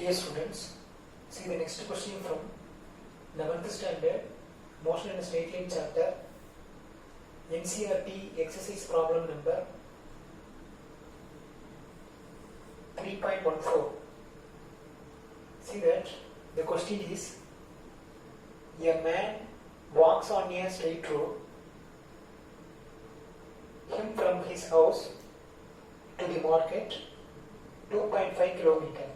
Dear students, see the next question from 11th standard, Motion in a Straight Line chapter, NCERT exercise problem number 3.14. See that the question is, a man walks on a straight road, him from his house to the market 2.5 kilometer,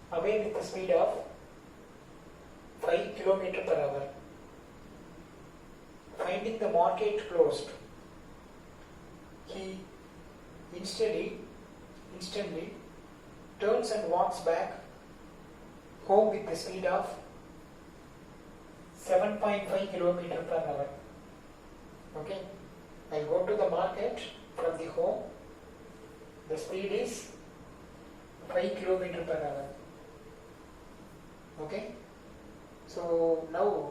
away with the speed of 5 kilometer per hour. Finding the market closed, he instantly turns and walks back home with the speed of 7.5 kilometer per hour. Okay, I go to the market from the home. The speed is 5 kilometer per hour. Okay, so now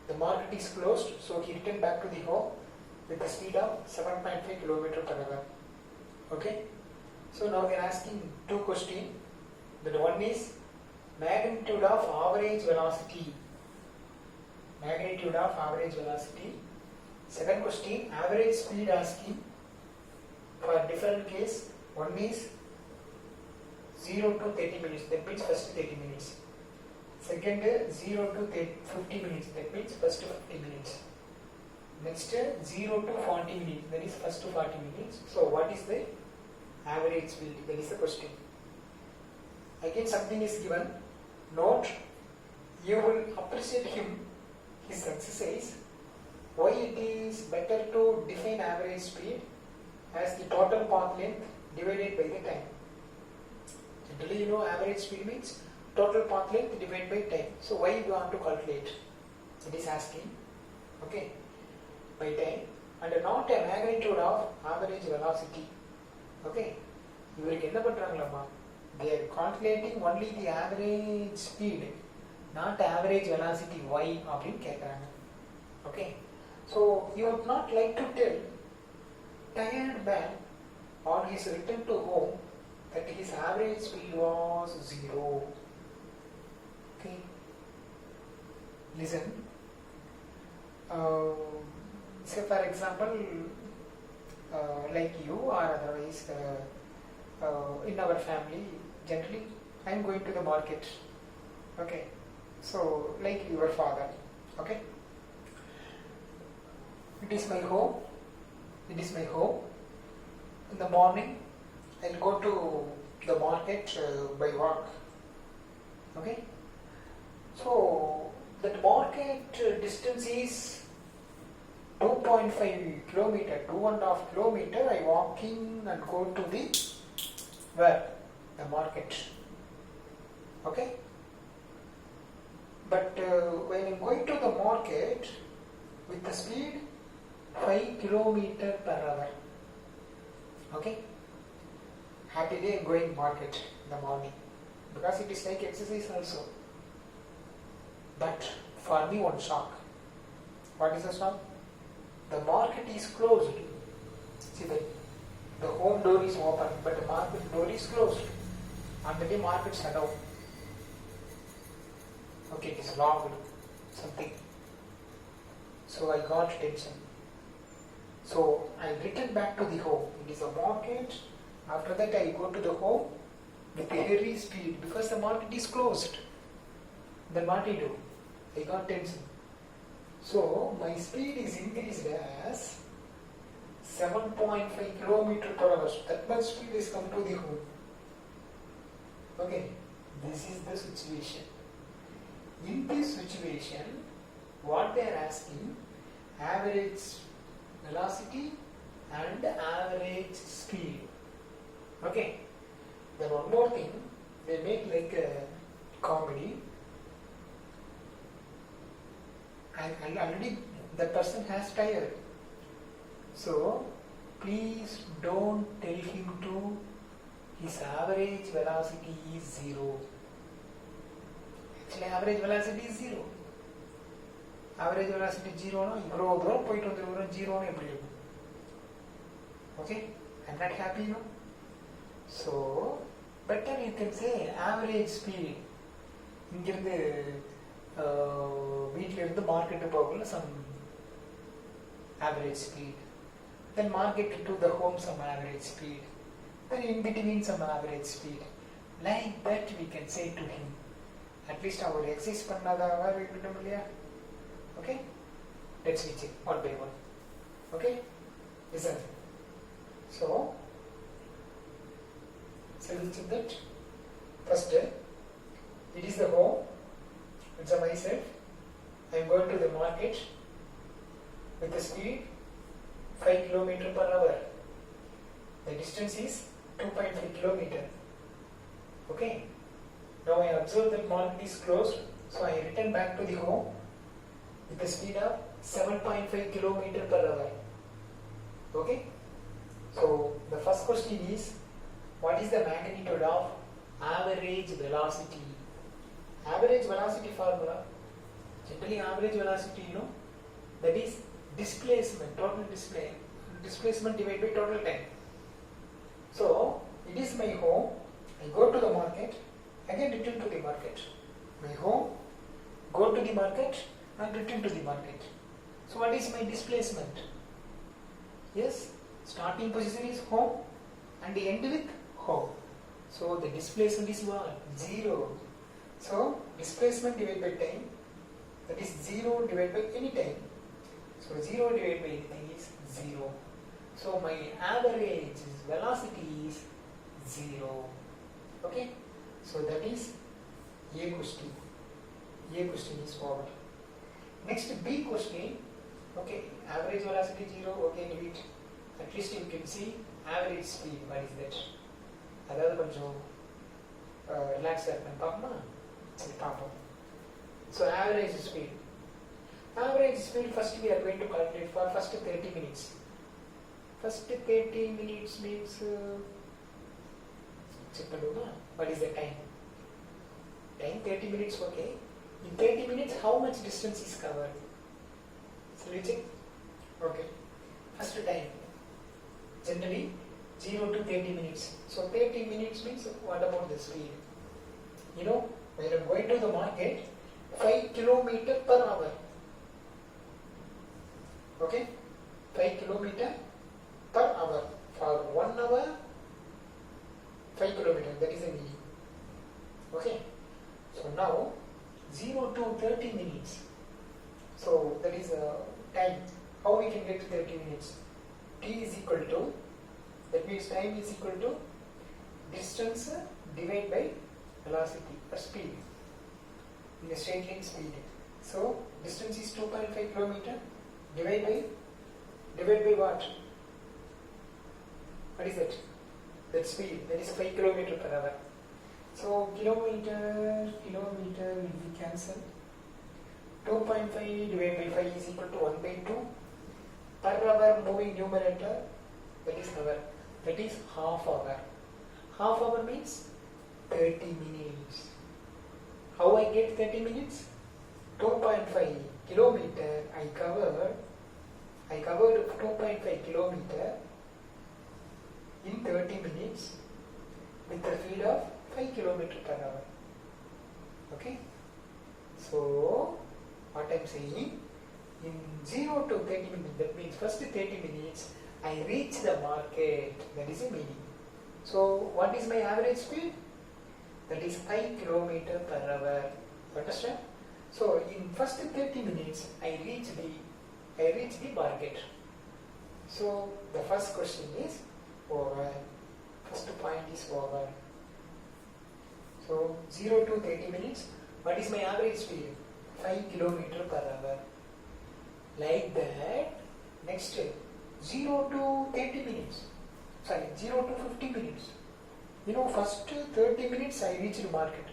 the market is closed, so he returned back to the home with the speed of 7.5 kilometer per hour. Okay, so now they are asking two questions. The one is magnitude of average velocity. Magnitude of average velocity. Second question, average speed asking for different case. One is 0 to 30 minutes, that means first 30 minutes. Second, 0 to 50 minutes, that means first 50 minutes. Next, 0 to 40 minutes, that is first 40 minutes. So what is the average speed? That is the question. Again something is given. Note, you will appreciate his exercise. Why it is better to define average speed as the total path length divided by the time. Generally, you know, average speed means total path length divided by time. So why you want to calculate? It is asking, okay, by time, and not a magnitude of average velocity. Okay, இவருக்கு என்ன பண்றாங்களாமா? They are calculating only the average speed, not average velocity. Why அப்படின்னு கேட்கறாங்க. Okay, so you would not like to tell tired man on his return to home that his average speed was 0. Okay, listen. Say for example, like you or otherwise in our family, generally I am going to the market. Okay, so like your father. Okay, it is my home. In the morning, I'll go to the market by walk. Okay, so that market distance is 2.5 kilometer, 2.5 kilometer. I walking and go to the where? The market. Okay, but when I'm going to the market with the speed 5 kilometer per hour. Okay, happy day I'm going market in the morning because it is like exercise also. But for me one shock. What is the shock? The market is closed. See that the home door is open but the market door is closed. On the day market shut down. Okay, it is locked something. So I got tension. So I returned back to the home. It is a market. After that I go to the home with a very speed because the market is closed. Then what I do? I got tension. So my speed is increased as 7.5 kilometer per hour. That much speed is come to the home. Okay, this is the situation. In this situation, what they are asking, average velocity and average speed. Okay, then one more thing, they make like a comedy. And already the person has tired. So please don't tell him to his average velocity is 0. Actually average velocity is 0. Average velocity 0 no, இவ்வளோ தூரம் போயிட்டு வந்துருக்கிறோம் 0 எப்படி இருக்கும்? Okay, I'm not happy, no? So better you can say average speed. இங்கிருந்து வீட்டில் இருந்து market போகல some average speed, then market to the home some average speed, then in between some average speed. Like that we can say to him. At least our exercise பண்ணாதவா இருக்கட்டும் இல்லையா? Okay? Let's see check one by one. Okay? Listen. So we'll check that. First, it is the home. It's a myself. I am going to the market with the speed 5 km per hour. The distance is 2.5 km. Okay. Now I observe that market is closed, so I return back to the home with the speed of 7.5 km per hour. Okay. So the first question is, what is the magnitude of average velocity? Average velocity formula, generally average velocity, that is displacement, total displacement divided by total time. So it is my home, I go to the market, again return to the market. My home, go to the market and return to the market. So what is my displacement? Yes, starting position is home and the end with home. So the displacement is what? 0. So displacement divided by time, that is 0 divided by any time. So 0 divided by anything is 0. So my average velocity is 0. Okay? So that is A question. A question is over. Next B question. Okay, average velocity 0. Okay, leave it. At least you can see average speed. What is that? அதாவது கொஞ்சம் ரிலாக்ஸாக இருக்கேன் பார்ப்போமா? சரி பார்ப்போம். So average speed. Average speed first we are going to calculate for first 30 minutes. First 30 minutes means check பண்ணுவோமா? What is the time? Time 30 minutes, okay. In 30 minutes how much distance is covered? So we check. Okay. First time. Generally 0 to 30 minutes. So 30 minutes means what about the speed? When I'm going to the market, 5 km per hour. Okay? 5 km per hour. For 1 hour, 5 km. That is the meaning. Okay? So now, 0 to 30 minutes. So that is time. How we can get to 30 minutes? T is equal to, that means time is equal to distance divided by velocity or speed in a straight line speed. So distance is 2.5 km divided by what? What is that? That speed, that is 5 km per hour. So kilometer will be cancelled. 2.5 divided by 5 is equal to 1 by 2. Per hour moving numerator, that is hour. That is half hour. Half hour means 30 minutes. How I get 30 minutes? 2.5 kilometer I covered 2.5 kilometer in 30 minutes with the speed of 5 km per hour. Okay? So what I am saying, in 0 to 30 minutes, that means first 30 minutes I reach the market, that is the meaning. So what is my average speed? That is 5 km per hour. Understand? So in first 30 minutes I reach the market. So the first question is over. First point is over. So 0 to 30 minutes, what is my average speed? 5 km per hour. Like that. Next, 0 to 30 minutes. Sorry, 0 to 50 minutes. First 30 minutes I reach the market.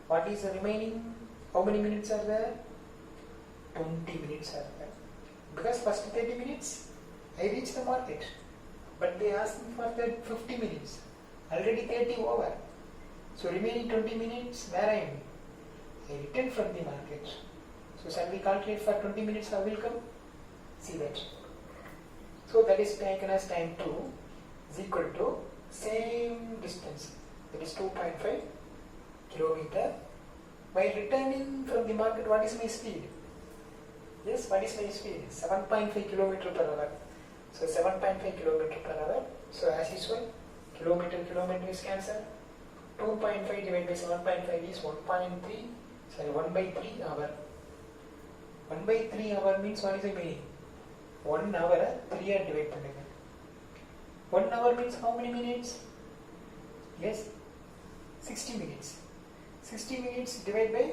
What is the remaining? How many minutes are there? 20 minutes are there. Because first 30 minutes I reach the market. But they asked me for that 50 minutes. Already 30 over. So remaining 20 minutes, where I am? I return from the market. So shall we calculate for 20 minutes how will come? See that. So that is taken as time 2 is equal to same distance. that is 2.5 kilometer. While returning from the market, what is my speed? Yes, what is my speed? 7.5 kilometer per hour. So 7.5 kilometer per hour. So as usual, kilometer is cancelled. 2.5 divided by 7.5 is 1.3. Sorry, 1 by 3 hour. 1 by 3 hour means what is the meaning? 1 hour 3 hour divide பண்ணுங்க. 1 hour means how many minutes? Yes, 60 minutes. 60 minutes divided by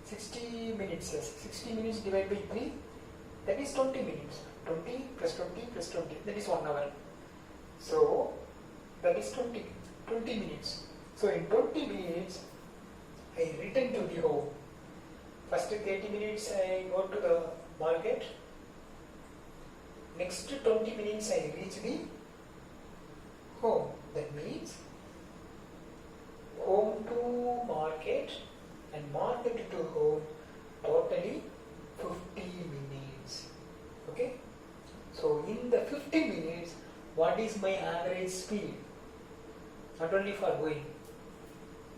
60 minutes, yes. 60 minutes divided by 3, that is 20 minutes. 20 plus 20 plus 20, that is 1 hour. So, that is 20 minutes. So, in 20 minutes, I return to the home. First 30 minutes I go to the market. Next 20 minutes I reach the home. That means home to market and market to home, totally 50 minutes. Okay? So in the 50 minutes, what is my average speed? Not only for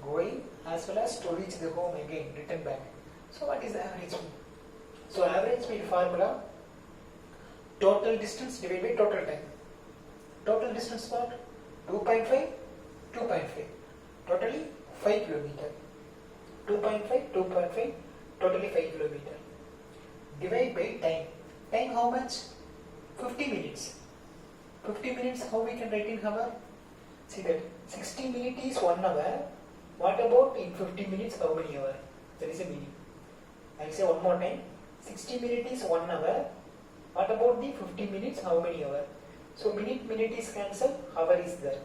going as well as to reach the home again, return back. So what is the average speed? So average speed formula, total distance divided by total time. Total distance what? 2.5, 2.5. Totally 5 kilometer. 2.5, 2.5, totally 5 kilometer. Divide by time. Time how much? 50 minutes. 50 minutes how we can write in hour? See that 60 minutes is 1 hour. What about in 50 minutes how many hour? That is a meaning. I will say one more time. 60 minutes is 1 hour. What about the 50 minutes how many hour? So minute is cancelled, hour is there.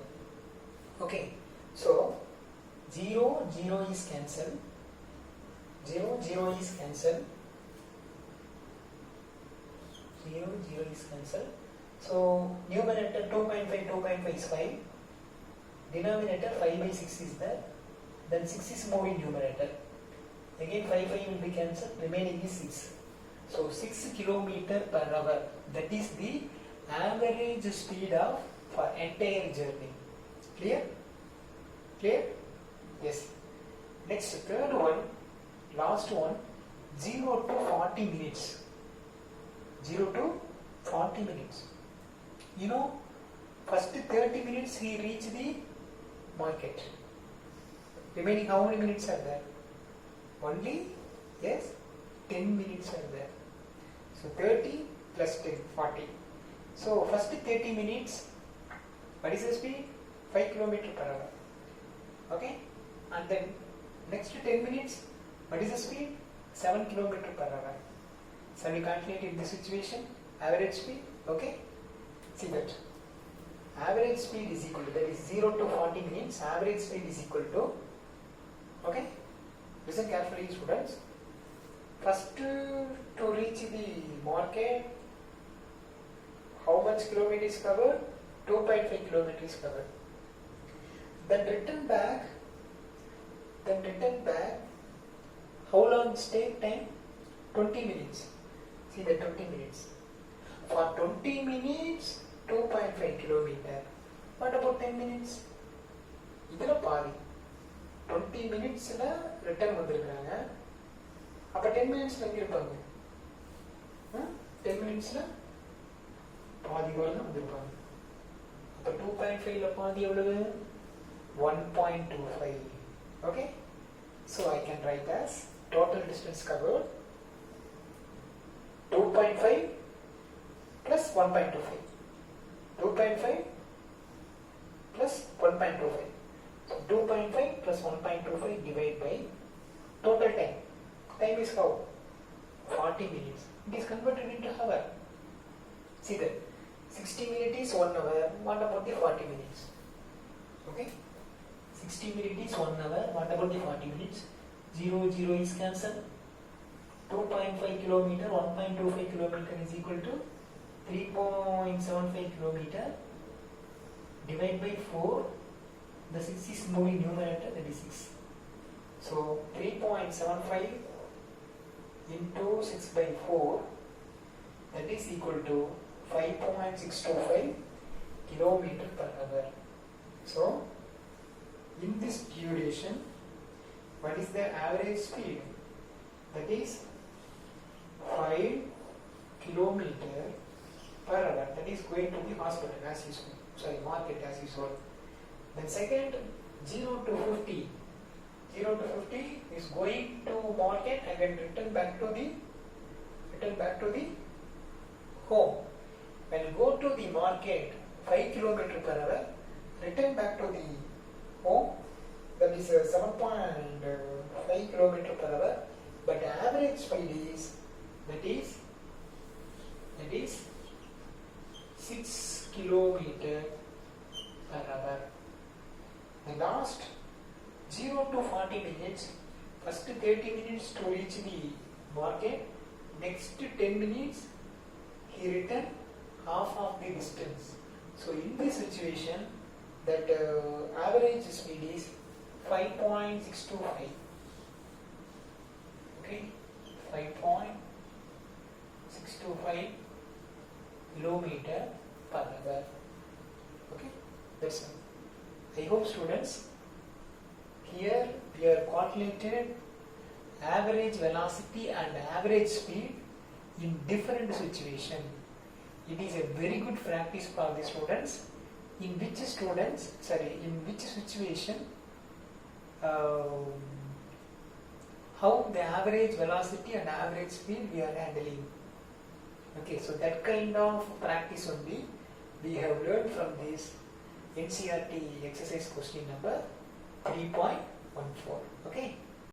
Okay. So 0 is cancelled. 0 is cancelled. 0 is cancelled. So numerator 2.5 is 5. Denominator 5 by 6 is there. Then 6 is moving numerator. Again 5 will be cancelled. Remaining is 6. So 6 kilometer per hour. That is the average speed of for entire journey. Clear? Clear? Yes. Next, third one, last one, 0 to 40 minutes. 0 to 40 minutes. You know, first 30 minutes he reached the market. Remaining how many minutes are there? Only, yes, 10 minutes are there. So 30 plus 10, 40. So first 30 minutes, what is the speed? 5 km per hour. Okay? And then next 10 minutes, what is the speed? 7 km per hour. So we calculate in this situation, average speed, okay? See that. Average speed is equal to, that is 0 to 40 minutes, average speed is equal to, okay? Listen carefully students. First to reach the market, how much kilometer is covered? 2.5 kilometers is covered. Then return back, how long it take time? 20 minutes. See the 20 minutes. For 20 minutes, 2.5 kilometer. What about 10 minutes? Idhula paadi. 20 minutes la return vandirukanga. Appa 10 minutes la enga irupanga? 10 minutes la paadi varam vandirupanga. Appa 2.5 la paadi evlavu? 1.25. Okay? So I can write as total distance covered 2.5 plus 1.25. 2.5 plus 1.25. So 2.5 plus 1.25 divided by total time. Time is how? 40 minutes. It is converted into hour. See that 60 minutes is 1 hour. What about the 40 minutes? Okay? 60 minutes is 1 hour. What about the 40 minutes? 0 is cancelled. 2.5 kilometer, 1.25 kilometer is equal to 3.75 kilometer. Divide by 4. The 6 is moving numerator, that is 6. So 3.75 into 6 by 4, that is equal to 5.625 kilometer per hour. So in this duration, what is the average speed? That is 5 kilometer per hour. That is going to the hospital as usual. Sorry, market as usual. Then second, 0 to 50. 0 to 50 is going to market and then return back to the home. When you go to the market 5 kilometer per hour, return back to the home, that is 7.5 kilometer per hour, but the average speed is that is 6 kilometer per hour. The last 0 to 40 minutes, first 30 minutes to reach the market, next 10 minutes he returned half of the distance. So in this situation, that average speed is 5.625. Okay, 5.625 kilometer per hour. Okay, that's all. I hope students, here we are calculated average velocity and average speed in different situation. It is a very good practice for the students. In which situation how the average velocity and average speed we are handling. Okay, so that kind of practice only we have learned from this NCERT exercise question number 3.14. Okay.